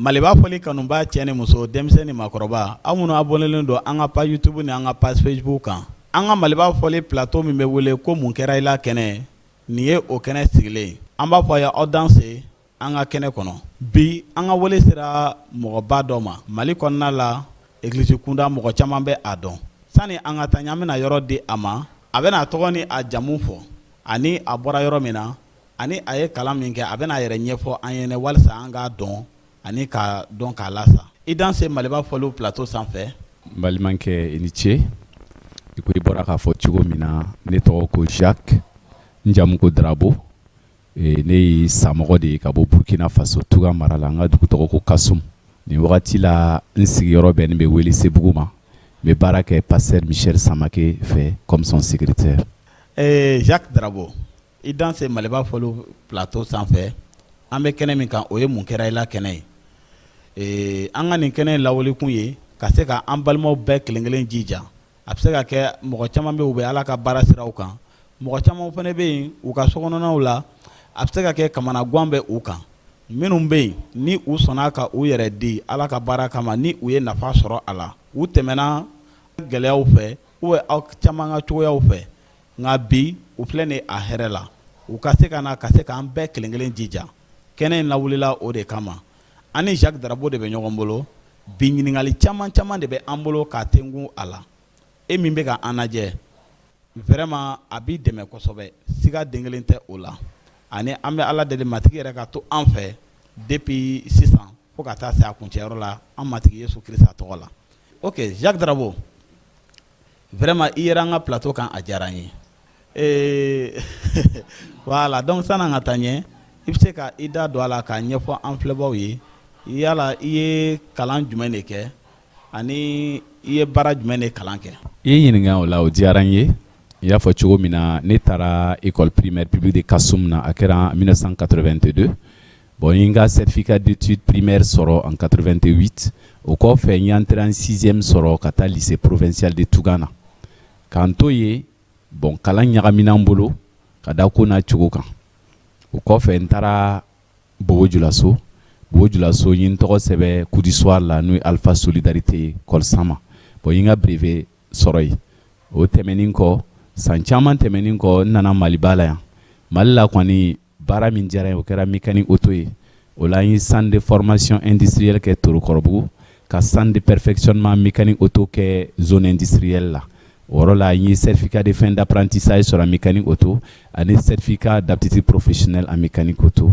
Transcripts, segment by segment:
Mali b'a fɔli kanuba cɛ ni muso denmisɛnnin ni maakɔrɔba aw minnu abonnélen don an ka page YouTube ni an ka page Facebook kan an ka Mali b'a fɔli plateau min bɛ wele ko mun kɛra i la kɛnɛ nin ye o kɛnɛ sigilen an b'a fɔ a ye aw danse an ka kɛnɛ kɔnɔ bi an ka wele sera mɔgɔba dɔ ma Mali kɔnɔna la église kunda mɔgɔ caman bɛ a dɔn sani an ka taa ɲan bɛna yɔrɔ di a ma a bɛna a tɔgɔ ni a jamu fɔ ani a bɔra yɔrɔ min na ani a ye kalan min kɛ a bɛna a yɛrɛ ɲɛfɔ an ɲɛna walasa an k'a dɔn ani k'a dɔn k'a lasa i danse Mali b'a fɔliw plateau sanfɛ balimakɛ i ni ce i ko i bɔra k'a fɔ cogo min na ne tɔgɔ ko Jacques n jamu ko Darabo ne ye samɔgɔ de ye ka bɔ Burkina Faso Tuga mara la n ka dugu tɔgɔ ko Kasum nin wagati la n sigiyɔrɔ bɛnnen bɛ Welesebugu ma n bɛ baara kɛ Pasteur Michel Samake fɛ comme son secrétaire. Jacques Darabo i danse Mali b'a fɔliw plateau sanfɛ an bɛ kɛnɛ min kan o ye mun kɛra i la kɛnɛ ye an ka nin kɛnɛ lawuli kun ye ka se ka an balimaw bɛɛ kelen kelen jija a bɛ se ka kɛ mɔgɔ caman bɛ u bɛ Ala ka baara siraw kan mɔgɔ caman fana bɛ yen u ka sokɔnɔnaw la a bɛ se ka kɛ kamana gan bɛ u kan minnu bɛ yen ni u sɔnna ka u yɛrɛ di Ala ka baara kama ni u ye nafa sɔrɔ a la u tɛmɛna gɛlɛyaw fɛ ou aw caman ka cogoyaw fɛ nka bi u filɛ nin a hɛrɛ la u ka se ka na ka se k'an bɛɛ kelen kelen jija kɛnɛ in lawulila o de kama ani Jacques Darabo de bɛ ɲɔgɔn bolo bi ɲininkali caman caman de bɛ an bolo k'a tengun a la e min bɛ ka an lajɛ vraiment a b'i dɛmɛ kosɛbɛ siga den kelen tɛ o la ani an bɛ Ala deli matigi yɛrɛ ka to an fɛ depuis sisan fo ka taa se a kuncɛyɔrɔ la an matigi Yesu Kirisa tɔgɔ la ok Jacques Darabo vraiment i yɛrɛ an ka plateau kan a diyara n ye voilà donc san'an ka taa ɲɛ i bɛ se ka i da don a la k'a ɲɛfɔ an filɛbaw ye yala i ye kalan jumɛn de kɛ ani i ye baara jumɛn de kalan kɛ. I ye ɲininka o la o diyara n ye i y'a fɔ cogo min na ne taara école primaire publique de Kasum na a kɛra en 1982 bon n ye n ka certificat d'études primaires sɔrɔ en 88 o kɔfɛ n ye entré en 6e sɔrɔ ka taa lycée provincial de Touga na k'an to yen bon kalan ɲagamina n bolo ka da ko n'a cogo kan o kɔfɛ n taara Bobo Dioulasso n ye n tɔgɔ sɛbɛn coup du soir la n'o ye Alpha Solidarité Kolsama bon n ye n ka brevet sɔrɔ yen o tɛmɛnen kɔ san caman tɛmɛnen kɔ n nana Maliba la yan Mali la kɔni baara min diyara n ye o kɛra mécanique auto ye o la n ye centre de formation industrielle kɛ Torokɔrɔbugu ka centre de perfectionnement mécanique auto kɛ zone industrielle la o yɔrɔ la n ye certificat de fin d'apprentissage sɔrɔ en mécanique auto ani certificat d'aptitude professionnelle en mécanique auto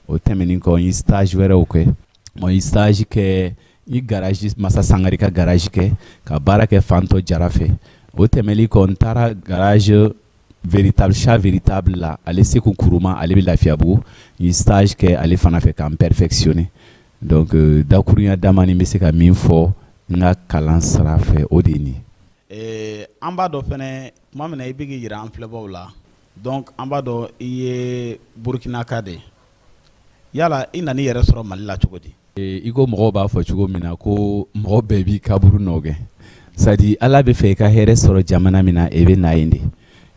o tɛmɛnen kɔ n ye stage wɛrɛw kɛ n ye stage kɛ n ye garage Masa Sangare ka garage kɛ ka baara kɛ Fantɔ Jara fɛ o tɛmɛli kɔ n taara garage véritable chat véritable la ale Seku Kuruma ale bɛ Lafiyabugu n ye stage kɛ ale fana fɛ k'an perfectionner donc dakurunya dama ni n bɛ se ka min fɔ n ka kalan sira fɛ o de ye nin ye. An b'a dɔn fɛnɛ tuma min na i bɛ k'i jira an filɛbaw la donc an b'a dɔn i ye Burkinaka de yala i nana i yɛrɛ sɔrɔ Mali la cogo di. I ko mɔgɔw b'a fɔ cogo min na ko mɔgɔ bɛɛ b'i kaburu nɔgɛ c'est à dire Ala bɛ fɛ i ka hɛrɛ sɔrɔ jamana min na i bɛ na yen de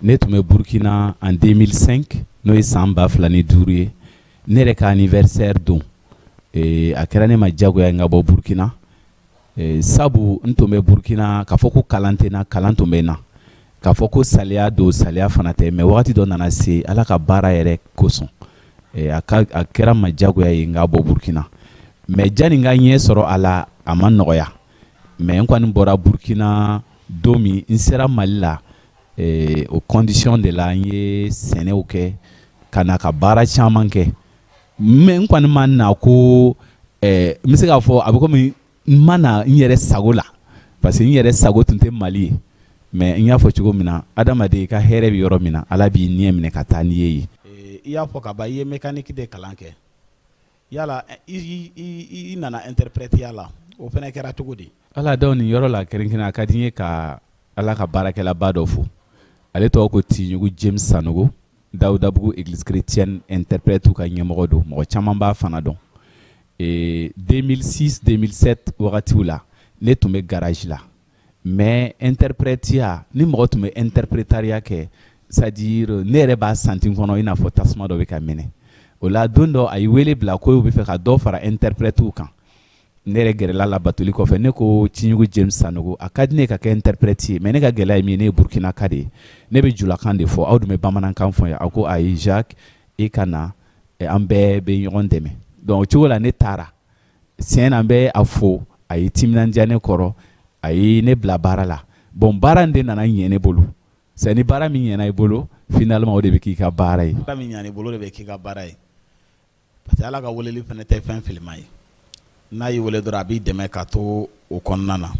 ne tun bɛ Burkina en 2005 n'o ye san 2005 ye ne yɛrɛ ka anniversaire don a kɛra ne ma diyagoya n ka bɔ Burkina sabu n tun bɛ Burkina k'a fɔ ko kalan tɛ n na kalan tun bɛ n na k'a fɔ ko saliya don saliya fana tɛ mais wagati dɔ nana se Ala ka baara yɛrɛ kosɔn a kɛra n ma diyagoya ye n ka bɔ Burkina mais jani n ka ɲɛ sɔrɔ a la a ma nɔgɔya mais n kɔni bɔra Burkina don min n sera Mali la o condition de la n ye sɛnɛw kɛ ka na ka baara caman kɛ mais n kɔni ma na ko n bɛ se k'a fɔ a bɛ komi n ma na n yɛrɛ sago la parce que n yɛrɛ sago tun tɛ Mali ye mais n y'a fɔ cogo min na adamaden ka hɛrɛ bɛ yɔrɔ min na Ala b'i ɲɛ minɛ ka taa n'i ye yen. I y'a fɔ ka ban i ye mécanique de kalan kɛ yala i nana interpréter la o fana kɛra cogo di. Ala dɔn nin yɔrɔ la kɛrɛnkɛrɛnnen a ka di n ye ka Ala ka baarakɛlaba dɔ fo ale tɔgɔ ko Tiɲugu James Sanogo Dawudabugu église chrétienne interprète ka ɲɛmɔgɔ don mɔgɔ caman b'a fana dɔn 2006-2007 wagatiw la ne tun bɛ garage la mais interprétiya ni mɔgɔ tun bɛ interprétariat kɛ c'est à dire ne yɛrɛ b'a santi n kɔnɔ i n'a fɔ tasuma dɔ bɛ ka minɛ o la don dɔ a ye wele bila ko bɛ fɛ ka dɔ fara interprètew kan ne yɛrɛ gɛrɛla la batoli kɔfɛ ne ko Ciɲugu James Sanogo a ka di ne ka kɛ interprète ye mais ne ka gɛlɛya ye min ye ne ye Burkina ka de ye ne bɛ julakan de fɔ aw dun bɛ bamanankan fɔ yan a ko ayi Jacques i ka na an bɛɛ bɛ ɲɔgɔn dɛmɛ donc o cogo la ne taara tiɲɛ na an bɛ a fo a ye timinandiya ne kɔrɔ a ye ne bila baara la bon baara in de nana ɲɛ ne bolo c'est ni baara min ɲɛna i bolo finalement o de bɛ k'i ka baara ye baara min ɲɛna i bolo de bɛ k'i ka baara ye parce que Ala ka weleli fana tɛ fɛn filima ye n'a y'i wele dɔrɔn a b'i dɛmɛ ka to o kɔnɔna na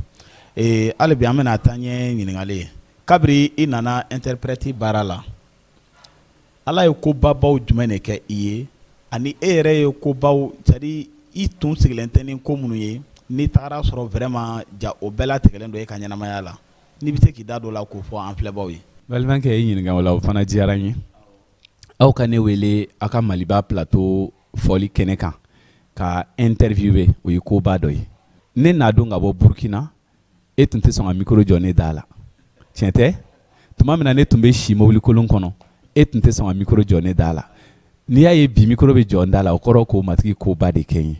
hali bi an bɛna taa ɲɛ ɲininkali ye kabiri i nana interprète baara la Ala ye kobabaw jumɛn de kɛ i ye ani e yɛrɛ ye kobaw c'est à dire i tun sigilen tɛ ni ko minnu ye n'i tagara sɔrɔ vraiment ja o bɛɛ latigɛlen don e ka ɲɛnamaya la n'i bɛ se k'i da don o la k'o fɔ an filɛbaw ye. balimakɛ e ɲininka o la o fana diyara n ye aw ka ne wele aw ka Maliba plateau fɔli kɛnɛ kan ka interviewer o ye koba dɔ ye ne n'a dɔn ka bɔ Burkina e tun tɛ sɔn ka micro jɔ ne da la tiɲɛ tɛ tuma min na ne tun bɛ si mobili kolon kɔnɔ e tun tɛ sɔn ka micro jɔ ne da la n'i y'a ye bi micro bɛ jɔ n da la o kɔrɔ ko matigi koba de kɛ n ye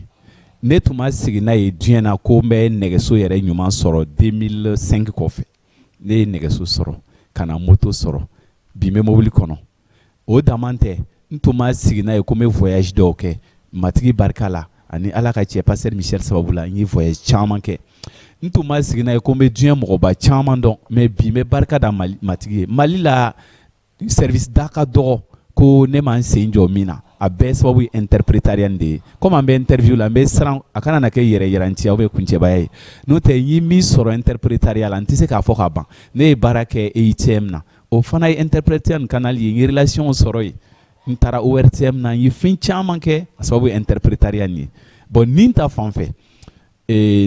ne tun ma sigi n'a ye diɲɛ na ko n bɛ nɛgɛso yɛrɛ ɲuman sɔrɔ 2005 kɔfɛ ne ye nɛgɛso sɔrɔ ka na moto sɔrɔ bi n bɛ mobili kɔnɔ o daman tɛ n tun ma sigi n'a ye ko n bɛ voyage dɔw kɛ matigi barika la ani Ala ka cɛ Pasteur Michel sababu la n ye voyage caman kɛ n tun ma sigi n'a ye ko n bɛ diɲɛ mɔgɔba caman dɔn mais bi n bɛ barika da matigi ye Mali la service da ka dɔgɔ ko ne ma n sen jɔ min na a bɛɛ sababu ye interprétariat de ye comme an bɛ interview la n bɛ siran a kana na kɛ yɛrɛ yirantiya ou bien kuncɛbaya ye n'o tɛ n ye min sɔrɔ interprétariat la n tɛ se k'a fɔ ka ban ne ye baara kɛ EITM na o fana ye interprétariat canal ye n ye relation sɔrɔ yen n taara ORTM na n ye fɛn caman kɛ a sababu ye interprétariat nin ye bon nin ta fan fɛ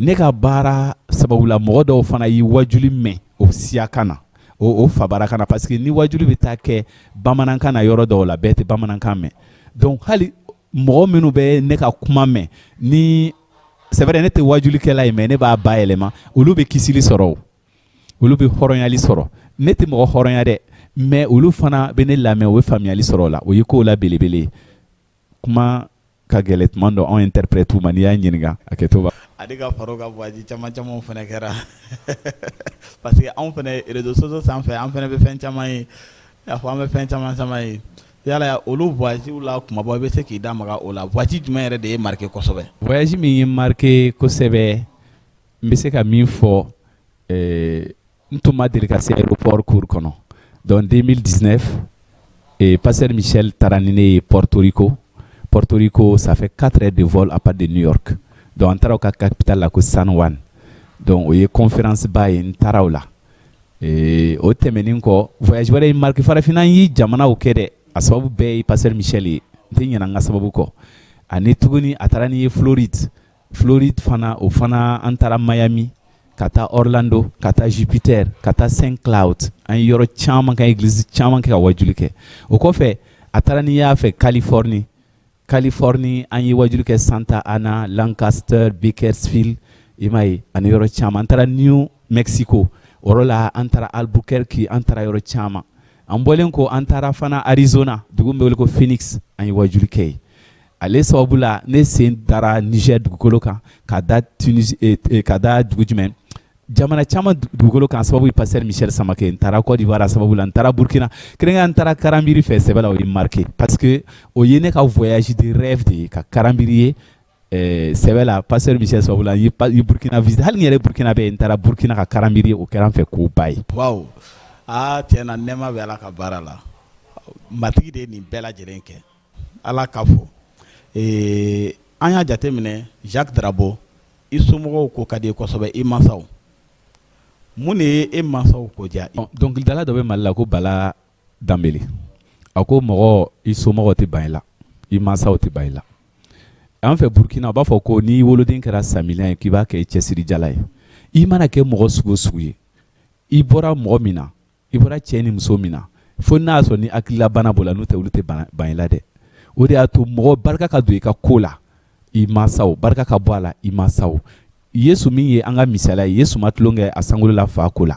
ne ka baara sababu la mɔgɔ dɔw fana ye wajuli mɛn o siyakan na o fabarakan na parce que ni wajuli bɛ taa kɛ bamanankan na yɔrɔ dɔw la bɛɛ tɛ bamanankan mɛn donc hali mɔgɔ minnu bɛ ne ka kuma mɛn ni c'est vrai ne tɛ wajulikɛla ye mais ne b'a bayɛlɛma olu bɛ kisili sɔrɔ olu bɛ hɔrɔnyali sɔrɔ ne tɛ mɔgɔ hɔrɔnya dɛ mais olu fana bɛ ne lamɛn o bɛ faamuyali sɔrɔ o la o ye kow la belebele kuma ka gɛlɛ tuma dɔ anw interprète ma n'i y'a ɲininka a kɛtɔ ba ale ka faro ka voyage caman caman fana kɛra parce que anw fana réseaux sociaux sanfɛ an fana bɛ fɛn caman ye y'a fɔ an bɛ fɛn caman ye yala olu voyage la kumaba i bɛ se k'i da maga o la voyage jumɛn yɛrɛ de ye marqué kosɛbɛ voyage min ye marqué kosɛbɛ n bɛ se ka min fɔ n tun ma deli ka se aéroport cour kɔnɔ donc 2019 Pasteur Michel taara ni ne ye Porto Rico ça fait 4 heures de vol à part de New York donc an taara o ka capitale la ko San Juan donc o ye conférence ba ye n taara o la o tɛmɛnen kɔ voyage wɛrɛ ye marqué farafinna n ye jamanaw kɛ dɛ a sababu bɛɛ ye Pasteur Michel ye n tɛ ɲinɛ n ka sababu kɔ ani tuguni a taara ni ye Floride fana o fana an taara Miami ka taa Orlando ka taa Jupiter ka taa Saint Cloud an ye yɔrɔ caman ka église caman kɛ ka wajuli kɛ o kɔfɛ a taara ni y'a fɛ Californie an ye wajuli kɛ Santa Ana Lancaster Bakersfield i m'a ye ani yɔrɔ caman an taara New Mexico o yɔrɔ la an taara Albuquerque an taara yɔrɔ caman an bɔlen ko an taara fana Arizona dugu min bɛ wele ko Phoenix an ye wajuli kɛ yen ale sababu la ne sen dara Niger dugukolo kan ka da dugu jumɛn jamana caman dugukolo kan sababu ye Pasteur Michel Samake n taara Côte d'Ivoire sababu la n taara Burkina kɛrɛnkɛrɛnnen n taara Karambiri fɛ sɛbɛ la o ye marqué parce que o ye ne ka voyage de rêve de ye ka Karambiri ye sɛbɛ la Pasteur Michel sababu la n ye Burkina visite hali n yɛrɛ Burkina bɛ yen n taara Burkina ka Karambiri ye o kɛra n fɛ koba ye. Waw tiɲɛ na nɛɛma bɛ Ala ka baara la matigi de ye nin bɛɛ lajɛlen kɛ Ala ka fo an y'a jateminɛ Jacques Darabo i somɔgɔw ko ka di kosɛbɛ i mansaw mun de ye e mansaw ko diya dɔnkilidala dɔ bɛ Mali la ko Bala Danbele a ko mɔgɔ i somɔgɔw tɛ ban i la i mansaw tɛ ban i la an fɛ Burkina u b'a fɔ ko n'i woloden kɛra samiliyɛn ye k'i b'a kɛ cɛsirijala ye i mana kɛ mɔgɔ sugu o sugu ye i bɔra mɔgɔ min na i bɔra cɛ ni muso min na fo n'a y'a sɔrɔ ni hakililabana b'o la n'o tɛ olu tɛ ban i la dɛ o de y'a to mɔgɔ barika ka don i ka ko la i mansaw barika ka bɔ a la i mansaw Yesu min ye an ka misaliya ye Yesu ma tulon kɛ a sankolola fa ko la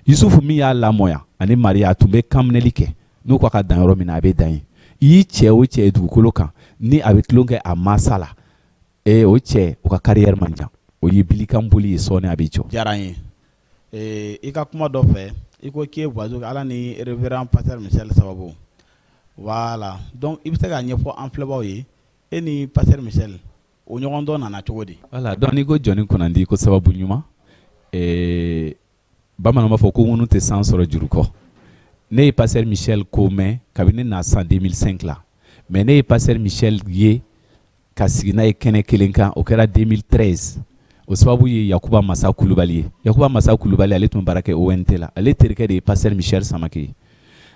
Yusufu min y'a lamɔya ani Mariya a tun bɛ kanminɛli kɛ n'u ko a ka dan yɔrɔ min na a bɛ dan yen i y'i cɛ o cɛ ye dugukolo kan ni a bɛ tulon kɛ a mansa la o cɛ o ka carrière man jan o ye bilikan boli ye sɔɔni a bɛ jɔ. diyara n ye i ka kuma dɔ fɛ i ko k'i ye voisin ala ni révérend pasteur Michel sababu voilà donc i bɛ se k'a ɲɛfɔ an filɛbaaw ye e ni pasteur Michel o ɲɔgɔn dɔn nana cogo di. voilà donc n'i ko jɔnni kunnandi ko sababu ɲuman bamananw b'a fɔ ko ŋunu tɛ san sɔrɔ juru kɔ. Ne ye pasteur Michel ko mɛn kabini ne na san 2005 la mais ne ye pasteur Michel ye ka sigi n'a ye kɛnɛ kelen kan o kɛra 2013 o sababu ye Yakuba Masa Kulubali ye. Yakuba Masa Kulubali ale tun bɛ baara kɛ ONT la ale terikɛ de ye pasteur Michel Samake ye.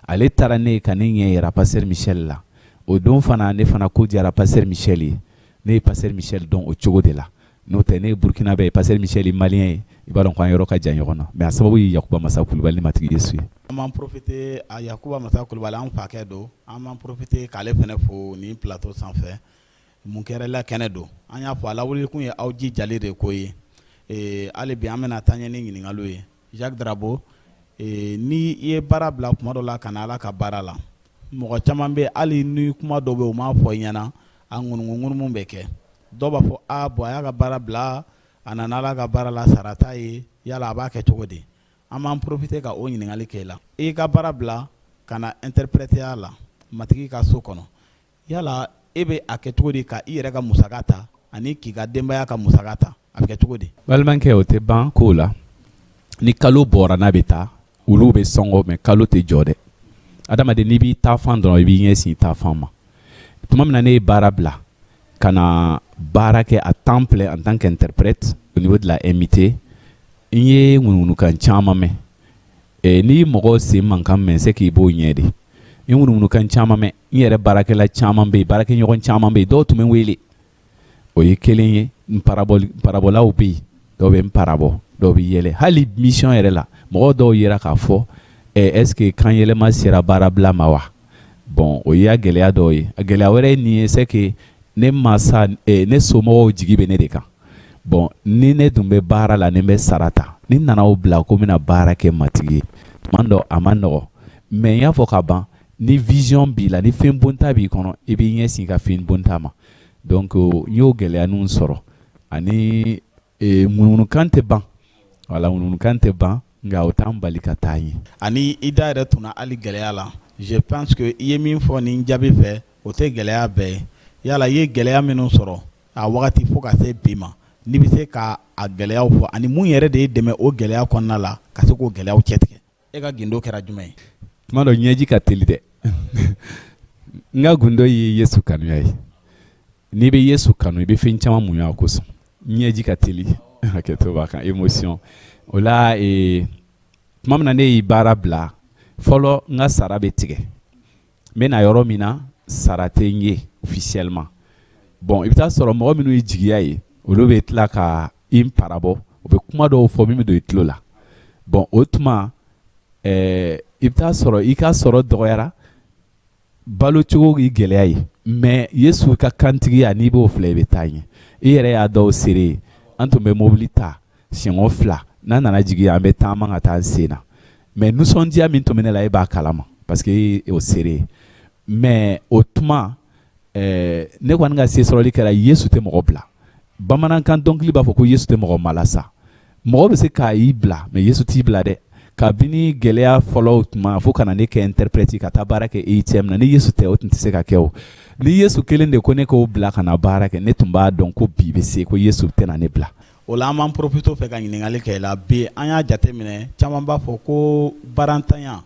Ale taara ne ye ka ne ɲɛ yira pasteur Michel la o don fana ne fana ko diyara pasteur Michel ye ne ye pasteur Michel dɔn o cogo de la n'o tɛ ne ye Burkinabɛ ye pasteur Michel ye malien ye i b'a dɔn ko an yɔrɔ ka jan ɲɔgɔn na mais a sababu ye Yakuba Masa Kulubali ne matigi Yesu ye. An m'an profiter a Yakuba Masa Kulubali an fakɛ don an m'an profiter k'ale fana fo nin plateau sanfɛ mun kɛra la kɛnɛ don an y'a fɔ a lawulikun ye aw jijali de ko ye hali bi an bɛna taa ɲɛ ni ɲininkaliw ye Jacques Darabo ni i ye baara bila kuma dɔ la ka na ala ka baara la mɔgɔ caman bɛ hali ni kuma dɔ bɛ u m'a fɔ i ɲɛna a ŋunuŋunumu bɛ kɛ dɔw b'a fɔ bon a y'a ka baara bila a nana ala ka baara la sara t'a ye yala a b'a kɛ cogo di an m'an profiter ka o ɲininkali kɛ i la i ka baara bila ka na interpréter la matigi ka so kɔnɔ yala e bɛ a kɛ cogo di ka i yɛrɛ ka musaka ta ani k'i ka denbaya ka musaka ta a bɛ kɛ cogo di. balimakɛ o tɛ ban ko la ni kalo bɔra n'a bɛ taa olu bɛ sɔngɔ mais kalo tɛ jɔ dɛ adamaden n'i b'i ta fan dɔrɔn i b'i ɲɛsin ta fan ma tuma min na ne ye baara bila ka na baara kɛ à temps plein en tant qu'interprète au niveau de la MIT n ye ŋunuŋunukan caman mɛn n'i mɔgɔ sen mankan mɛn c'est k'i b'o ɲɛ de n ye ŋunuŋunukan caman mɛn n yɛrɛ baarakɛla caman bɛ yen baarakɛɲɔgɔn caman bɛ yen dɔw tun bɛ n wele o ye kelen ye n parabɔlaw bɛ yen dɔw bɛ n parabɔ dɔw bɛ yɛlɛ hali mission yɛrɛ la mɔgɔ dɔw yera k'a fɔ est-ce que kan yɛlɛma sera baara bila ma wa bon o ye a gɛlɛya dɔw ye a gɛlɛya wɛrɛ ye nin ye c'est que ne masa ne somɔgɔw jigi bɛ ne de kan bon ni ne dun bɛ baara la ni n bɛ sara ta ni nana o bila ko n bɛna baara kɛ matigi ye tuma dɔ a ma nɔgɔ mais n y'a fɔ ka ban ni vision b'i la ni fɛn bonta b'i kɔnɔ i b'i ɲɛsin ka fɛn bonta ma donc n y'o gɛlɛya ninnu sɔrɔ ani ŋunuŋunukan tɛ ban wala ŋunuŋunukan tɛ ban nka o t'an bali ka taa ɲɛ. ani i da yɛrɛ tunna hali gɛlɛya la je pense que i ye min fɔ nin jaabi fɛ o tɛ gɛlɛya bɛɛ ye yala i ye gɛlɛya minnu sɔrɔ a wagati fo ka se bi ma n'i bɛ se ka a gɛlɛyaw fɔ ani mun yɛrɛ de ye dɛmɛ o gɛlɛya kɔnɔna la ka se k'o gɛlɛyaw cɛtigɛ e ka gindo kɛra jumɛn ye. tuma dɔ ɲɛji ka teli dɛ n ka gundo ye Yesu kanuya ye n'i bɛ Yesu kanu i bɛ fɛn caman muɲu a kosɔn ɲɛji ka teli hakɛto b'a kan émotion o la tuma min na ne ye baara bila fɔlɔ n ka sara bɛ tigɛ n bɛ na yɔrɔ min na sara tɛ n ye officiellement bon i bɛ taa sɔrɔ mɔgɔ minnu ye jigiya ye olu bɛ tila ka i parabɔ u bɛ kuma dɔw fɔ min bɛ don i tulo la bon o tuma i bɛ taa sɔrɔ i ka sɔrɔ dɔgɔyara balo cogo ye gɛlɛya ye mais Yesu ka kantigiya n'i b'o filɛ i bɛ taa ɲɛ i yɛrɛ y'a dɔw seere ye an tun bɛ mobili ta siɲɛ 2 n'an nana jigin an bɛ taama ka taa an sen na mais nisɔndiya min tun bɛ ne la e b'a kalama parce que e y'o seere ye mais o tuma ne kɔni ka se sɔrɔli kɛra Yesu tɛ mɔgɔ bila bamanankan dɔnkili b'a fɔ ko Yesu tɛ mɔgɔ malasa mɔgɔ bɛ se k'a y'i bila mais Yesu t'i bila dɛ kabini gɛlɛya fɔlɔw tuma fo kana ne kɛ interprète ka taa baara kɛ EITM na ni Yesu tɛ o tun tɛ se ka kɛ o ni Yesu kelen de ko ne k'o bila ka na baara kɛ ne tun b'a dɔn ko bi bɛ se ko Yesu tɛna ne bila. o la an b'an profiter fɛ ka ɲininkali kɛ i la bi an y'a jateminɛ caman b'a fɔ ko barantanya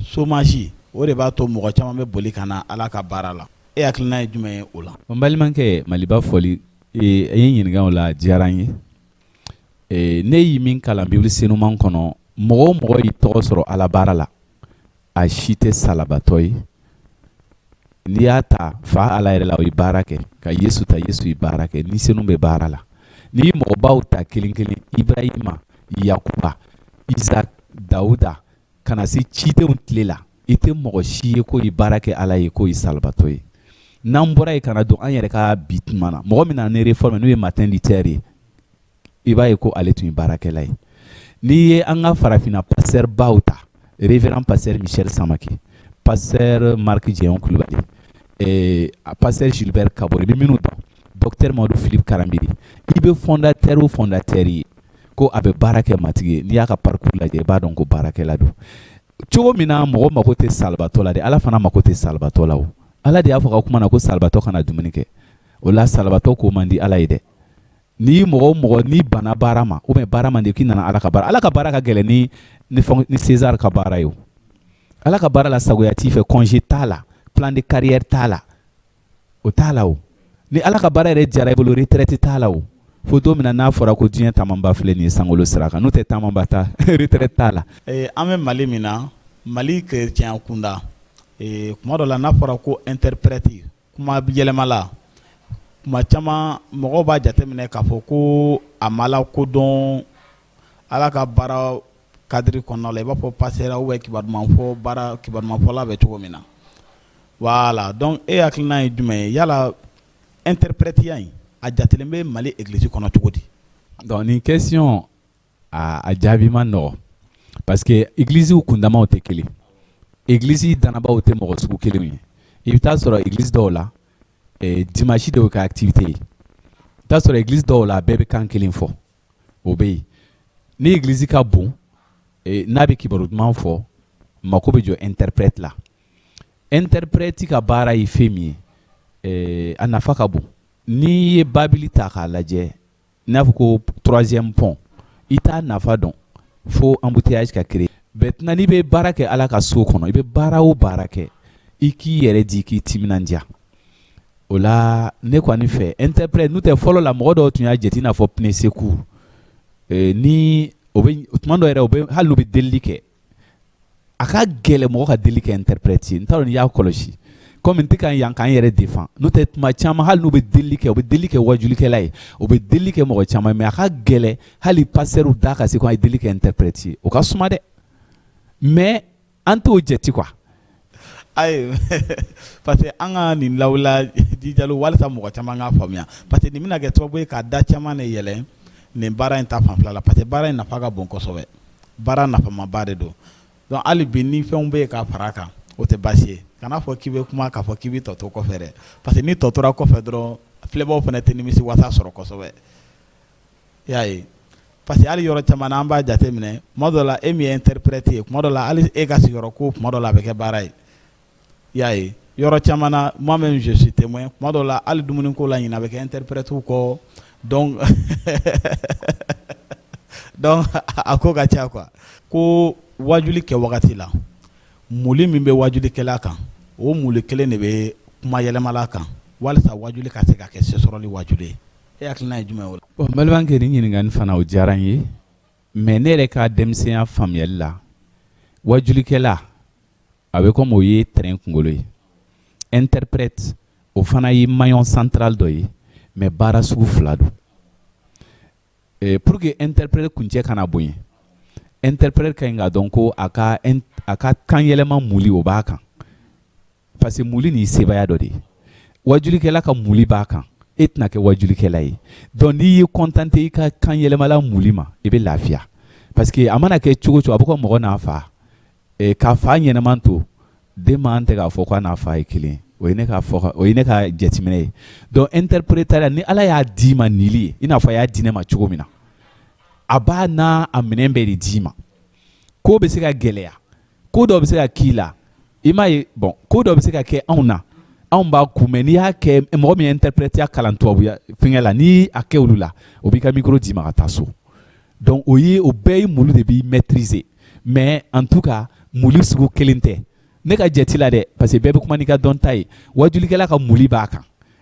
chômage o de b'a to mɔgɔ caman bɛ boli ka na ala ka baara la e hakilina ye jumɛn ye o la. n balimakɛ Maliba fɔli e ye ɲininka o la diyara n ye ne y'i min kalan Bibili senuman kɔnɔ mɔgɔ o mɔgɔ y'i tɔgɔ sɔrɔ ala baara la a si tɛ salabatɔ ye n'i y'a ta fa ala yɛrɛ la o ye baara kɛ ka Yesu ta Yesu ye baara kɛ ni senu bɛ baara la n'i ye mɔgɔbaw ta kelen kelen Ibrahima Yakuba Isaac Dawuda ka na se cidenw tile la i tɛ mɔgɔ si ye ko ye baara kɛ ala ye ko ye salabatɔ ye n'an bɔra ye kana don an yɛrɛ ka bi tuma na mɔgɔ min na ne réforme n'o ye Martin Luther ye i b'a ye ko ale tun ye baarakɛla ye n'i ye an ka farafinna pasteur baw ta révérend pasteur Michel Samake pasteur Marc Jeyon Kulubali pasteur Gilbert Kabore i bɛ minnu dɔn docteur Mamadou Philippe Karambiri i bɛ fondateur o fondateur ye ko a bɛ baara kɛ matigi ye n'i y'a ka parcours lajɛ i b'a dɔn ko baarakɛla don cogo min na mɔgɔ mako tɛ salibatɔ la de Ala fana mako tɛ salibatɔ la o Ala de y'a fɔ ka kuma na ko salibatɔ kana dumuni kɛ o la salibatɔ ko man di Ala ye dɛ ni mɔgɔ ni bana baara ma ou bien baara man di k'i nana Ala ka baara ka gɛlɛn ni César ka baara ye o Ala ka baara la sagoya t'i fɛ congé t'a la plan de carrière t'a la o t'a la o ni Ala ka baara yɛrɛ jara i bolo retraite t'a la o fo don min na n'a fɔra ko diɲɛ taamaba filɛ nin ye sankolo sira kan n'o tɛ taamaba ta retraite t'a la. An bɛ Mali min na Mali chrétien kunda kuma dɔ la n'a fɔra ko interprète kuma yɛlɛmala kuma caman mɔgɔw b'a jateminɛ k'a fɔ ko a ma lakodɔn Ala ka baara cadre kɔnɔna la i b'a fɔ pasteur ou bien kibarumanfɔ baara kibarumanfɔla bɛ cogo min na voilà donc e hakilina ye jumɛn ye yala interprète ya in a jatelen bɛ Mali église kɔnɔ cogo di. donc nin question a jaabi ma nɔgɔ parce que église kundamaw tɛ kelen église danabaw tɛ mɔgɔ sugu kelen ye i bɛ taa sɔrɔ église dɔw la dimanche dɔw ka activité ye i bɛ taa sɔrɔ église dɔw la a bɛɛ bɛ kan kelen fɔ o bɛ yen ni église ka bon n'a bɛ kibaru duman fɔ mako bɛ jɔ interprète la interprète ka baara ye fɛn min ye a nafa ka bon n'i ye babili ta k'a lajɛ n'a fɔ ko troisième pont i t'a nafa dɔn fo embouteillage ka créer maintenant n'i bɛ baara kɛ Ala ka so kɔnɔ i bɛ baara o baara kɛ i k'i yɛrɛ di k'i timinandiya o la ne kɔni fɛ interprète n'o tɛ fɔlɔ la mɔgɔ dɔw tun y'a jate i n'a fɔ pneu secours ni o bɛ tuma dɔ yɛrɛ o bɛ hali n'u bɛ delili kɛ a ka gɛlɛn mɔgɔ ka delili kɛ interprète ye n t'a dɔn n'i y'a kɔlɔsi comme n tɛ ka yan k'an yɛrɛ défend n'o tɛ tuma caman hali n'u bɛ delili kɛ u bɛ delili kɛ wajulikɛla ye u bɛ delili kɛ mɔgɔ caman mais a ka gɛlɛn hali pasteur da ka se ko a ye delili kɛ interprète ye o ka suma dɛ mais an t'o jate quoi. Ayi parce que an ka nin lawula Jijalo walasa mɔgɔ caman k'a faamuya parce que nin bɛna kɛ sababu ye ka da caman de yɛlɛ nin baara in ta fanfɛla la parce que baara in nafa ka bon kosɛbɛ baara nafamaba de don donc hali bi ni fɛnw bɛ yen ka fara a kan o tɛ baasi ye kana fɔ k'i bɛ kuma k'a fɔ k'i bɛ tɔ to kɔfɛ dɛ parce que ni tɔ tora kɔfɛ dɔrɔn filɛbaw fana tɛ nimisi wasa sɔrɔ kosɛbɛ i y'a ye parce que hali yɔrɔ caman na an b'a jateminɛ kuma dɔ la e min ye interprète ye kuma dɔ la hali e ka sigiyɔrɔ ko kuma dɔ la a bɛ kɛ baara ye i y'a ye yɔrɔ caman na moi-même je suis témoin kuma dɔ la hali dumuni ko la ɲinɛ a bɛ kɛ interprète kɔ donc donc a ko ka ca quoi ko wajuli kɛ wagati la muli min bɛ wajulikɛla kan o muli kelen de bɛ kuma yɛlɛmala kan walasa wajuli ka se ka kɛ sesɔrɔli wajuli ye e hakilina ye jumɛn ye o la. bon n balimakɛ nin ɲininkali fana o diyara n ye mais ne yɛrɛ ka denmisɛnya faamuyali la wajulikɛla a bɛ comme o ye terrain kunkolo ye interprète o fana ye maillon central dɔ ye mais baara sugu fila don pour que interprète kuncɛ kana bonya interprète ka ɲi ka dɔn ko a ka kan yɛlɛma muli o b'a kan parce que muli nin ye sebaya dɔ de ye wajulikɛla ka muli b'a kan e tɛna kɛ wajulikɛla ye donc n'i y'i contenter i ka kan yɛlɛmala muli ma i bɛ lafiya parce que a mana kɛ cogo o cogo a bɛ ko mɔgɔ n'a fa k'a fa ɲɛnaman to den man tɛ k'a fɔ k'a n'a fa ye kelen o ye ne ka jateminɛ ye donc interprétariat ni Ala y'a d'i ma nili ye i n'a fɔ a y'a di ne ma cogo min na a b'a n'a a minɛn bɛɛ de d'i ma ko bɛ se ka gɛlɛya ko dɔ bɛ se ka k'i la i m'a ye bon ko dɔ bɛ se ka kɛ anw na anw b'a kunbɛn n'i y'a kɛ mɔgɔ min ye interprétariat kalan tubabuya fɛngɛ la n'i a kɛ olu la o b'i ka micro d'i ma ka taa so donc o bɛɛ ye mulu de b'i maîtriser mais en tout cas muli sugu kelen tɛ ne ka jate la dɛ parce que bɛɛ bɛ kuma n'i ka dɔnta ye wajulikɛla ka muli b'a kan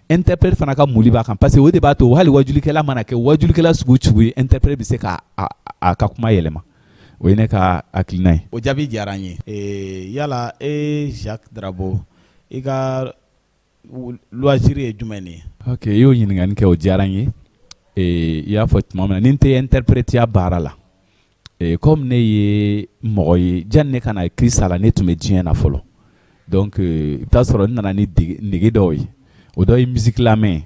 interprète fana ka muli b'a kan parce que o de b'a to hali wajulikɛla mana kɛ wajulikɛla sugu cogo ye interprète bɛ se ka a ka kuma yɛlɛma o ye ne ka hakilina ye. o jaabi diyara n ye yala Jacques Darabo i ka loisir ye jumɛn de ye. ok i y'o ɲininkali kɛ o diyara n ye i y'a fɔ tuma min na ni n tɛ interprétiya baara la comme ne ye mɔgɔ ye janni ne kana Kirisa la ne tun bɛ diɲɛ na fɔlɔ donc i bɛ taa sɔrɔ n nana ni nege dɔw ye o dɔ ye musique lamɛn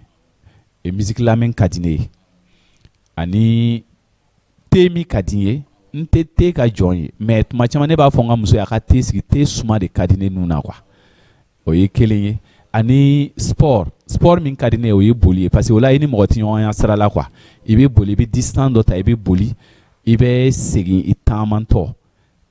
musique lamɛn ka di ne ye ani te min ka di n ye n tɛ te ka jɔn ye mais tuma caman ne b'a fɔ n ka muso ye a ka te sigi te suma de ka di ne nun na quoi o ye kelen ye ani sport sport min ka di ne ye o ye boli ye parce que o la i ni mɔgɔ tɛ ɲɔgɔnya sira la quoi i bɛ boli i bɛ distance dɔ ta i bɛ boli i bɛ segin i taamantɔ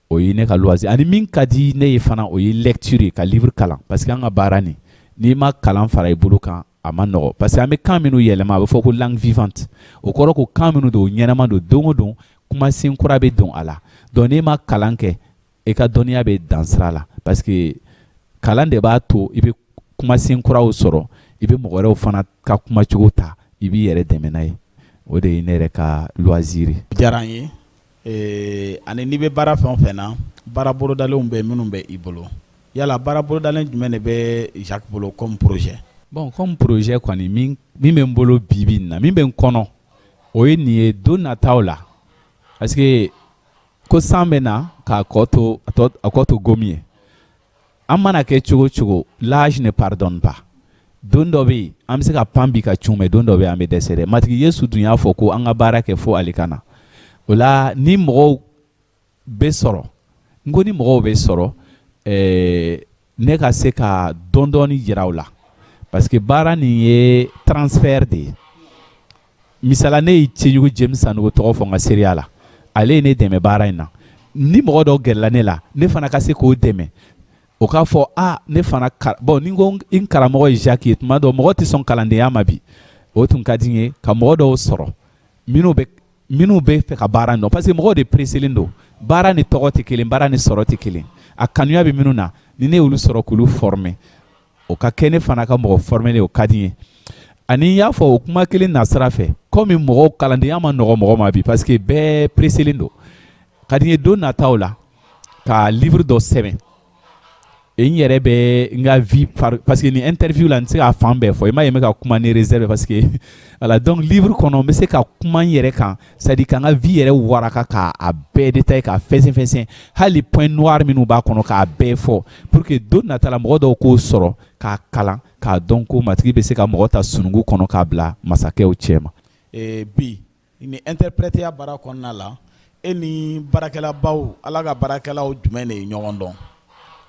o ye ne ka loisir ani min ka di ne ye fana o ye lecture ye ka livre kalan parce que an ka baara nin n'i ma kalan fara i bolo kan a ma nɔgɔ parce que an bɛ kan minnu yɛlɛma a bɛ fɔ ko langue vivante o kɔrɔ ko kan minnu don ɲɛnama don don o don kumasen kura bɛ don a la donc n'i ma kalan kɛ i ka dɔnniya bɛ dan sira la parce que kalan de b'a to i bɛ kumasen kuraw sɔrɔ i bɛ mɔgɔ wɛrɛw fana ka kumacogo ta i b'i yɛrɛ dɛmɛ n'a ye o de ye ne yɛrɛ ka loisir ye. diyara an ye ani n'i bɛ baara fɛn o fɛn na baara bolodalenw bɛ minnu bɛ i bolo yala baara bolodalen jumɛn de bɛ Jacques bolo comme projet. bon comme projet kɔni min bɛ n bolo bi na min bɛ n kɔnɔ o ye nin ye don nataw la parce que ko san bɛ na k'a kɔ to gomi ye an mana kɛ cogo cogo l'âge ne pardonne pas don dɔ bɛ yen an bɛ se ka pan bi ka cun mɛ don dɔ bɛ yen an bɛ dɛsɛ dɛ matigi Yesu dun y'a fɔ ko an ka baara kɛ fo ale ka na o la ni mɔgɔw bɛ sɔrɔ n ko ni mɔgɔw bɛ sɔrɔ ne ka se ka dɔɔni yira u la parce que baara nin ye transfert de ye misala ne ye Cɛjugu James Sanogo tɔgɔ fɔ n ka seereya la ale ye ne dɛmɛ baara in na ni mɔgɔ dɔ gɛrɛla ne la ne fana ka se k'o dɛmɛ o k'a fɔ ne fana bon ni n ko n karamɔgɔ ye Jacques ye tuma dɔ mɔgɔ tɛ sɔn kalandenya ma bi o tun ka di n ye ka mɔgɔ dɔw sɔrɔ minnu bɛ fɛ ka baara in dɔn parce que mɔgɔw de presselen don baara ni tɔgɔ tɛ kelen baara ni sɔrɔ tɛ kelen a kanuya bɛ minnu na ni ne y'olu sɔrɔ k'olu former o ka kɛ ne fana ka mɔgɔ former o ka di n ye ani n y'a fɔ o kuma kelen na sira fɛ komi mɔgɔw kalandenya ma nɔgɔ mɔgɔ ma bi parce que bɛɛ presselen don ka di n ye don nataw la ka livre dɔ sɛbɛn n yɛrɛ bɛ n ka vie parce que ni interview la n tɛ se k'a fan bɛɛ fɔ i m'a ye n bɛ ka kuma ni réserve parce que voilà donc livre kɔnɔ n bɛ se ka kuma n yɛrɛ kan c'est à dire ka n ka vie yɛrɛ waraka k'a bɛɛ détailler k'a fɛsɛn hali point noir minnu b'a kɔnɔ k'a bɛɛ fɔ pour que don nata la mɔgɔ dɔw k'o sɔrɔ k'a kalan k'a dɔn ko matigi bɛ se ka mɔgɔ ta sunugu kɔnɔ k'a bila masakɛw cɛ ma. bi ni interpréter baara kɔnɔna la e ni baarakɛlabaw ala ka baarakɛlaw jumɛn de ye ɲɔgɔn dɔn.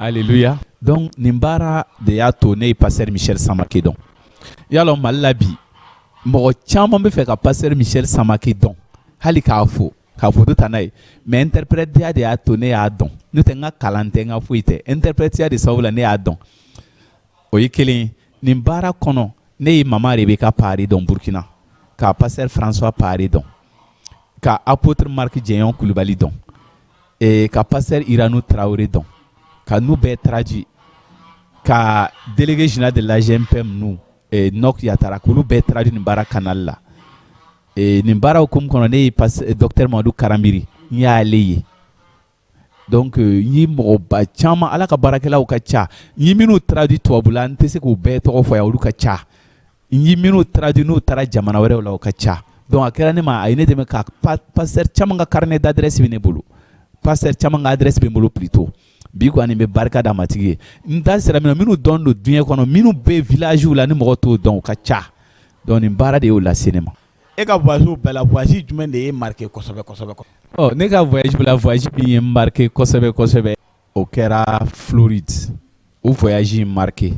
Alléluia. Donc nin baara de y'a to ne ye pasteur Michel Samake dɔn yalɔ Mali la bi mɔgɔ caman bɛ fɛ ka pasteur Michel Samake dɔn hali k'a foto ta n'a ye mais interpréter de y'a to ne y'a dɔn n'o tɛ n ka kalan tɛ n ka foyi tɛ interpréter de sababu la ne y'a dɔn o ye kelen ye nin baara kɔnɔ ne ye Mama Rebeka Pari dɔn Burkina ka pasteur François Pari dɔn ka apôtre Marc Djeyon Kulibali dɔn ka pasteur Iranou Traoré dɔn ka n'u bɛɛ traduit ka délégué général de la GMPM nu Nok Yatara k'olu bɛɛ traduit nin baara canal la nin baara hukumu kɔnɔ ne ye docteur Mamadou Karambiri n y'ale ye donc n ye mɔgɔba caman ala ka baarakɛlaw ka ca n ye minnu traduit tubabu la n tɛ se k'u bɛɛ tɔgɔ fɔ yan olu ka ca n ye minnu traduit n'u taara jamana wɛrɛw la o ka ca donc a kɛra ne ma a ye ne dɛmɛ ka pasteur caman ka carnet d'adresse bɛ ne bolo pasteur caman ka adresse bɛ n bolo plutôt bi kɔni bɛ barika da matigi ye n da sera min na minnu dɔn don diɲɛ kɔnɔ minnu bɛ village la ni mɔgɔ t'o dɔn o ka ca donc nin baara de y'o lase ne ma. e ka voyage bɛɛ la voyage jumɛn de ye marqué kosɛbɛ kosɛbɛ. ne ka voyage la voyage min ye marqué kosɛbɛ o kɛra Floride o voyage ye marqué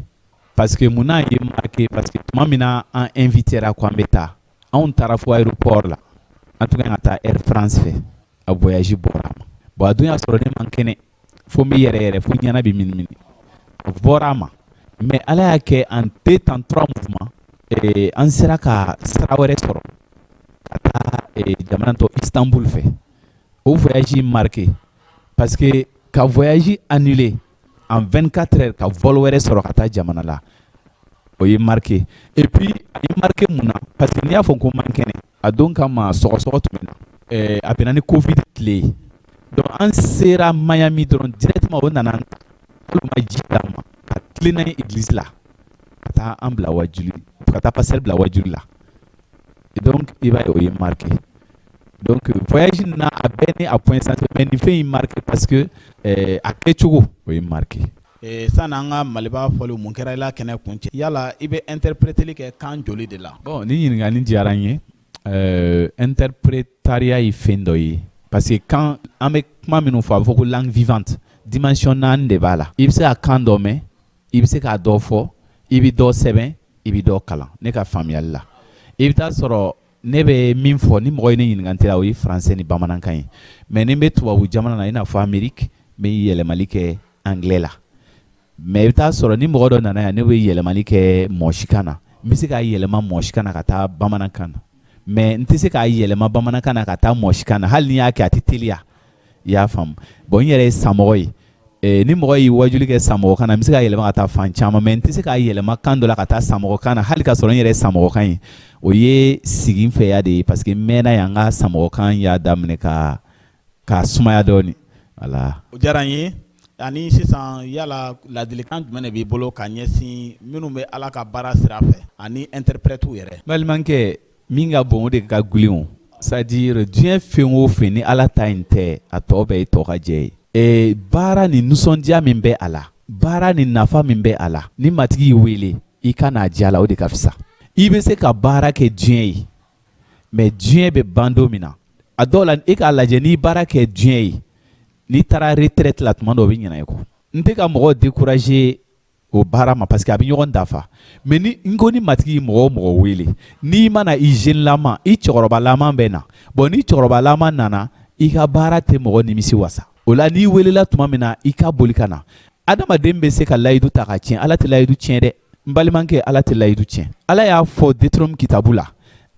parce que mun n'a ye marqué parce que tuma min na an invitera ko an bɛ taa anw taara fo aéroport la an tun kan ka taa Air France fɛ a voyage bɔra a ma bon a dun y'a sɔrɔ ne man kɛnɛ fo n bɛ yɛrɛ fo ɲɛna bɛ minimini a bɔra a ma mais ala y'a kɛ en 2 temps 3 mouvements an sera ka sira wɛrɛ sɔrɔ ka taa jamana tɔ Istanbul fɛ o voyage marqué parce que ka voyage annulé en 24 heures ka vol wɛrɛ sɔrɔ ka taa jamana la o ye marqué et puis a ye marqué mun na parce que n'i y'a fɔ ko man kɛnɛ a don kama sɔgɔsɔgɔ tun bɛ na a bɛnna ni Covid tile ye donc an sera Miami dɔrɔn directement o nana olu ma ji d'a ma ka tilen n'a ye église la ka taa an bila wajuli ka taa pasteur bila wajuli la et donc i b'a ye o ye marqué donc voyage na a bɛɛ ni a point centré mais nin fɛn in marqué parce que a kɛcogo o ye marqué. sanni an ka Maliba fɔliw mun kɛra i la kɛnɛ kun cɛ yala i bɛ interprételi kɛ kan joli de la. bon ni ɲininkali diyara n ye interprétariat ye fɛn dɔ ye. Parce que quand on met kuma minnu fɔ a bɛ fɔ ko langue vivante dimension 4 de b'a la i bɛ se ka kan dɔ mɛn i bɛ se k'a dɔ fɔ i bɛ dɔ sɛbɛn i bɛ dɔ kalan ne ka faamuyali la i bɛ taa sɔrɔ ne bɛ min fɔ ni mɔgɔ ye ne ɲininkali la o ye français ni bamanankan ye mais ni n bɛ tubabu jamana na i n'a fɔ Amérique n bɛ yɛlɛmali kɛ anglais la mais i bɛ taa sɔrɔ ni mɔgɔ dɔ nana yan ne bɛ yɛlɛmali kɛ mɔsikan na n bɛ se k'a yɛlɛma mɔsikan na ka taa bamanankan na mais n tɛ se k'a yɛlɛma bamanankan na ka taa mɔsikan na hali ni y'a kɛ a tɛ teliya i y'a faamu bon n yɛrɛ ye sanmɔgɔ ye ni mɔgɔ y'i wajuli kɛ sanmɔgɔkan na n bɛ se k'a yɛlɛma ka taa fan caman mais n tɛ se k'a yɛlɛma kan dɔ la ka taa sanmɔgɔkan na hali ka sɔrɔ n yɛrɛ ye sanmɔgɔkan ye o ye sigi n fɛ ya de ye parce que n mɛnna yan n ka sanmɔgɔkan y'a daminɛ ka sumaya dɔɔni voilà. O diyara n ye ani sisan yala ladilikan jumɛn de b'i bolo ka ɲɛsin minnu bɛ Ala ka baara sira fɛ ani interprètes yɛrɛ. N balimakɛ min ka bon o de ka guli o c'est-à-dire diɲɛ fɛn o fɛn ni Ala ta in tɛ a tɔ bɛɛ ye tɔ ka jɛ ye baara ni nisɔndiya min bɛ a la baara ni nafa min bɛ a la ni matigi y'i wele i ka n'a diya la o de ka fisa i bɛ se ka baara kɛ diɲɛ ye mais diɲɛ bɛ ban don min na a dɔw la e k'a lajɛ n'i baara kɛ diɲɛ ye n'i taara retraite la tuma dɔw bɛ ɲinɛ i kɔ n tɛ ka mɔgɔ décourager o baara ma parce que a bɛ ɲɔgɔn dafa mais ni n ko ni matigi mɔgɔ o mɔgɔ wele n'i mana i jeune lama i cɛkɔrɔbalama bɛ na bon ni cɛkɔrɔbalama nana i ka baara tɛ mɔgɔ nimisi wasa o la n'i welela tuma min na i ka boli ka na adamaden bɛ se ka layidu ta ka tiɲɛ Ala tɛ layidu tiɲɛ dɛ n balimakɛ Ala tɛ layidu tiɲɛ Ala y'a fɔ Deutéronome kitabu la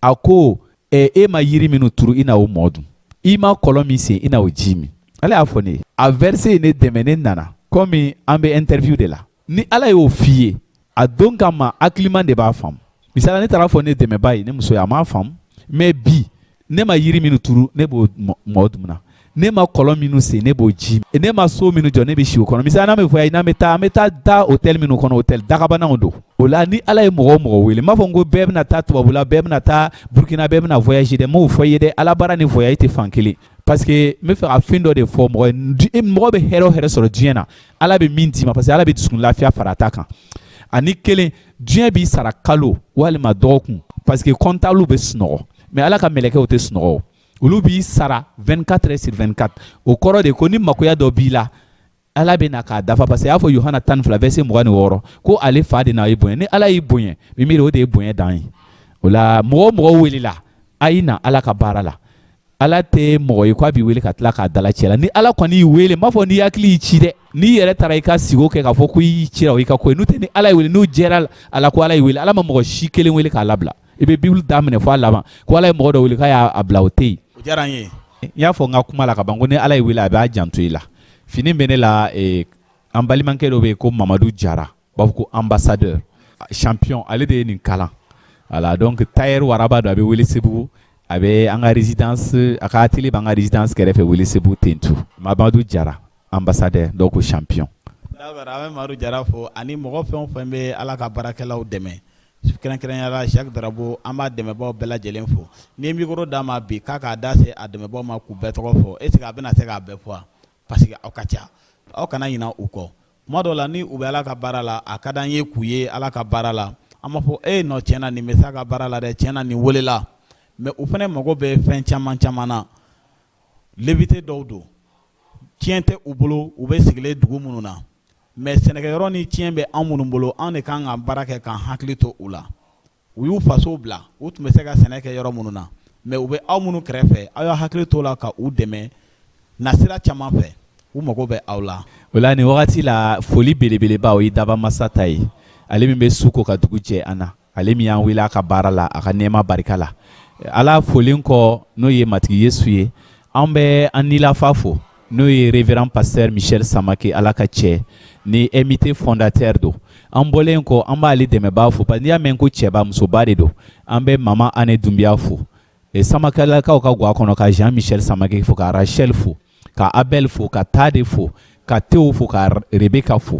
a ko e ma yiri minnu turu i na o mɔ dun i ma kɔlɔn min sen i na o ji min Ala y'a fɔ ne ye a verset ye ne dɛmɛ ne nana komi an bɛ interview de la ni Ala y'o f'i ye a don kama hakiliman de b'a faamu misali ne taara fɔ ne dɛmɛba ye ne muso ye a m'a faamu mais bi ne ma yiri minnu turu ne b'o mɔ dun na ne ma kɔlɔn minnu sen ne b'o ji ne ma so minnu jɔ ne bɛ si o kɔnɔ misali n'an bɛ voyage n'an bɛ taa da hôtel minnu kɔnɔ hôtel dagabanaw don o la ni Ala ye mɔgɔ o mɔgɔ wele n b'a fɔ n ko bɛɛ bɛna taa tubabula bɛɛ bɛna taa Burkina bɛɛ bɛna voyager dɛ n m'o fɔ i ye dɛ Ala baara ni voyage tɛ fan kelen parce que n bɛ fɛ ka fɛn dɔ de fɔ mɔgɔ bɛ hɛrɛ o hɛrɛ sɔrɔ diɲɛ na Ala bɛ min d'i ma parce que Ala bɛ dusukun lafiya fara a ta kan ani kelen diɲɛ b'i sara kalo walima dɔgɔkun parce que comptable bɛ sunɔgɔ mais Ala ka mɛlɛkɛw tɛ sunɔgɔ olu b'i sara 24 heures sur 24 o kɔrɔ de ko ni makoya dɔ b'i la Ala bɛ na k'a dafa parce que a y'a fɔ Yohana 12 verset 26 ko ale fa de n'a ye bonya ni Ala y'i bonya bi miiri o de ye bonya dan ye o la mɔgɔ o mɔgɔ welela a y'i na Ala ka baara la Ala tɛ mɔgɔ ye k'a b'i wele ka tila k'a dala cɛ la ni Ala kɔni y'i wele n b'a fɔ n'i hakili y'i ci dɛ n'i yɛrɛ taara i ka sigo kɛ k'a fɔ ko i cira o i ka ko ye n'o tɛ ni Ala y'i wele n'o jɛra a la ko Ala y'i wele Ala ma mɔgɔ si kelen wele k'a labila i bɛ Bible daminɛ fɔ a laban ko Ala ye mɔgɔ dɔ wele k'a y'a bila o tɛ yen. O diyara n ye. N y'a fɔ n ka kuma la ka ban ko ni Ala y'i wele a b'a janto i la fini bɛ ne la an balimakɛ dɔ bɛ yen ko Mamadu Jara b'a fɔ ko ambassadeur champion ale de ye nin kalan voilà donc tailleur waraba dɔ a bɛ Welesebugu a bɛ an ka résidence a ka atelier b'an ka résidence kɛrɛfɛ Welesebugu Tentu Mamadu Jara ambassadeur donc champion. D'accord an bɛ Mamadu Jara fɔ ani mɔgɔ fɛn o fɛn bɛ Ala ka baarakɛlaw dɛmɛ kɛrɛnkɛrɛnnenya la Jacques Darabo an b'a dɛmɛbaw bɛɛ lajɛlen fo ni micro d'a ma bi k'a k'a da se a dɛmɛbaw ma k'u bɛɛ tɔgɔ fɔ est ce que a bɛna se k'a bɛɛ fɔ parce que aw ka ca aw kana ɲinɛ u kɔ tuma dɔw la ni u bɛ Ala ka baara la a ka d'an ye k'u ye Ala ka baara la an b'a fɔ nɔ tiɲɛ na nin bɛ se a ka baara la dɛ tiɲɛ na nin welela mais u fana mago bɛ fɛn caman caman na lévité dɔw don tiɲɛ tɛ u bolo u bɛ sigilen dugu minnu na mais sɛnɛkɛyɔrɔ ni tiɲɛ bɛ anw minnu bolo anw de kan ka baara kɛ k'an hakili to u la u y'u fasow bila u tun bɛ se ka sɛnɛ kɛ yɔrɔ minnu na mais u bɛ aw minnu kɛrɛfɛ aw y'a hakili to la ka u dɛmɛ nasira caman fɛ u mago bɛ aw la. O la nin wagati la foli belebeleba o ye Daba Masa ta ye ale min bɛ su ko ka dugu jɛ an na ale min y'an wele a ka baara la a ka nɛɛma barika la Ala folen kɔ n'o ye matigi Yesu ye an bɛ an nilafa fo n'o ye révérend pasteur Michel Samake Ala ka cɛ ni invité fondateur don an bɔlen kɔ an b'ale dɛmɛbaa fo parce que n'i y'a mɛn ko cɛba musoba de don an bɛ mama Ane Dumbiya fo Samakelakaw ka gwa kɔnɔ ka Jean Michel Samake fo ka Rachel fo ka Abel fo ka Tade fo ka Théo fo ka Rebecca fo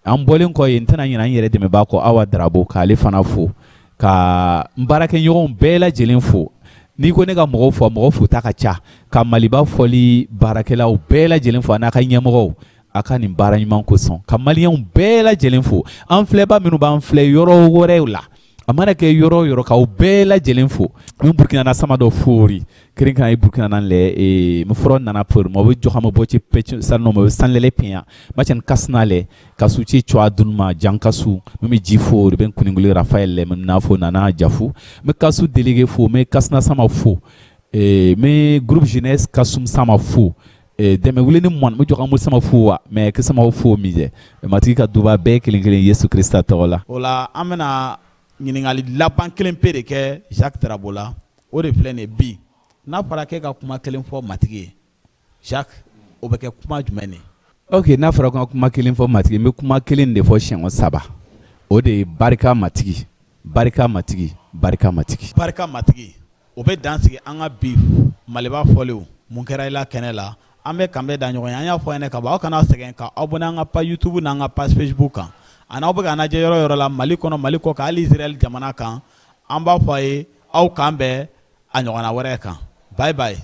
an bɔlen kɔ yen n tɛna ɲinɛ an yɛrɛ dɛmɛbaa kɔ Awa Darabo k'ale fana fo ka n baarakɛɲɔgɔnw bɛɛ lajɛlen fo n'i ko ne ka mɔgɔw fɔ mɔgɔ fota ka ca ka Maliba fɔli baarakɛlaw bɛɛ lajɛlen fo a n'a ka ɲɛmɔgɔw a ka nin baara ɲuman kosɔn ka maliyɛnw bɛɛ lajɛlen fo an filɛba minnu b'an filɛ yɔrɔ wɛrɛw la a mana kɛ yɔrɔ yɔrɔ k'aw bɛɛ lajɛlen fo min burkina sama dɔ fori keren kan burkina le mi foro nana por mo be joxama bo ci pecc sanno mo sanlele piya machen kasnale kasu ci chwa dunma jankasu mi ji fo ben kuninguli rafael le min na fo nana jafu mi kasu délégué fo mi kasna sama fo mi groupe jeunesse kasum sama fo deme wuli ni mon mi joxamul sama fo wa mais ke sama fo mi je matiki ka duba be kelen yesu krista tola wala amena ɲiningali laban kelen pe de kɛ Jacques Darabo la o de filɛ nin bi n'a fɔra k'e ka kuma kelen fɔ matigi ye Jacques o bɛ kɛ kuma jumɛn de? Ok, n'a fɔra ko kuma kelen fɔ matigi n bɛ kuma kelen de fɔ siɲɛ 3 o de ye barika matigi barika matigi barika matigi barika matigi o bɛ dan sigi an ka bi Maliba fɔlenw mun kɛra i la kɛnɛ la an bɛ kan bɛ da ɲɔgɔn ye an y'a fɔ ɲɛna ka ban aw kana sɛgɛn ka abonner an ka page YouTube n'an ka page Facebook kan ani aw bɛ ka lajɛ yɔrɔ yɔrɔ la Mali kɔnɔ Mali kɔ kan hali Israel jamana kan an b'a fɔ a ye aw kan bɛn a ɲɔgɔnna wɛrɛ kan bye bye.